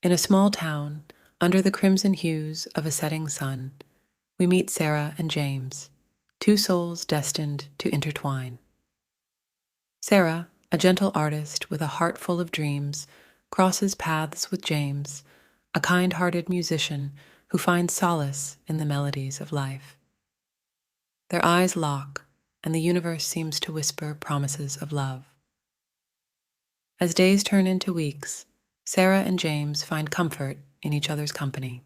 In a small town, under the crimson hues of a setting sun, we meet Serah and James, two souls destined to intertwine. Serah, a gentle artist with a heart full of dreams, crosses paths with James, a kind-hearted musician who finds solace in the melodies of life. Their eyes lock, and the universe seems to whisper promises of love. As days turn into weeks, Serah and James find comfort in each other's company.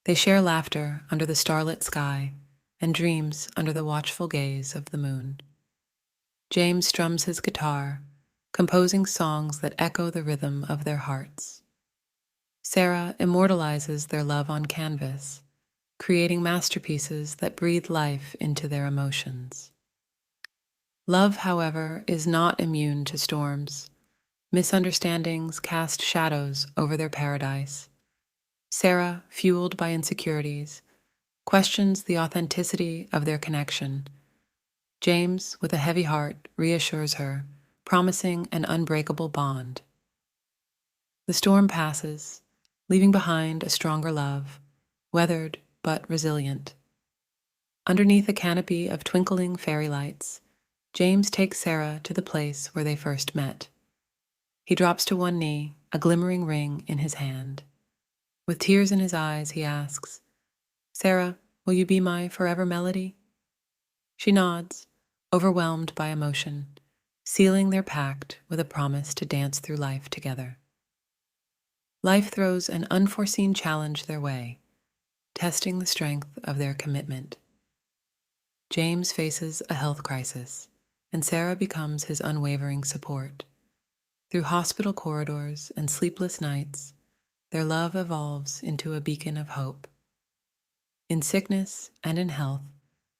They share laughter under the starlit sky and dreams under the watchful gaze of the moon. James strums his guitar, composing songs that echo the rhythm of their hearts. Serah immortalizes their love on canvas, creating masterpieces that breathe life into their emotions. Love, however, is not immune to storms. Misunderstandings cast shadows over their paradise. Serah, fueled by insecurities, questions the authenticity of their connection. James, with a heavy heart, reassures her, promising an unbreakable bond. The storm passes, leaving behind a stronger love, weathered but resilient. Underneath a canopy of twinkling fairy lights, James takes Serah to the place where they first met. He drops to one knee, a glimmering ring in his hand. With tears in his eyes, he asks, "Serah, will you be my forever melody?" She nods, overwhelmed by emotion, sealing their pact with a promise to dance through life together. Life throws an unforeseen challenge their way, testing the strength of their commitment. James faces a health crisis, and Serah becomes his unwavering support. Through hospital corridors and sleepless nights, their love evolves into a beacon of hope. In sickness and in health,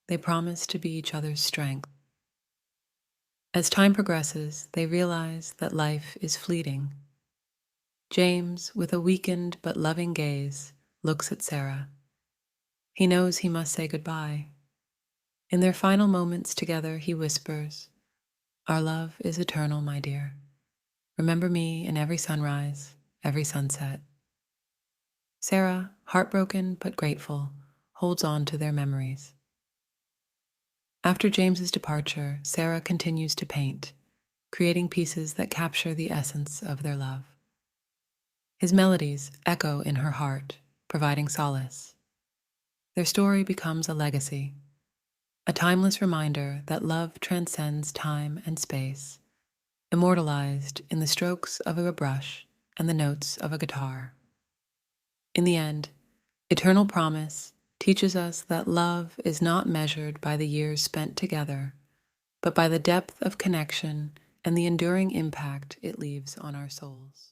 they promise to be each other's strength. As time progresses, they realize that life is fleeting. James, with a weakened but loving gaze, looks at Serah. He knows he must say goodbye. In their final moments together, he whispers, "Our love is eternal, my dear. Remember me in every sunrise, every sunset." Serah, heartbroken but grateful, holds on to their memories. After James's departure, Serah continues to paint, creating pieces that capture the essence of their love. His melodies echo in her heart, providing solace. Their story becomes a legacy, a timeless reminder that love transcends time and space, immortalized in the strokes of a brush and the notes of a guitar. In the end, Eternal Promise teaches us that love is not measured by the years spent together, but by the depth of connection and the enduring impact it leaves on our souls.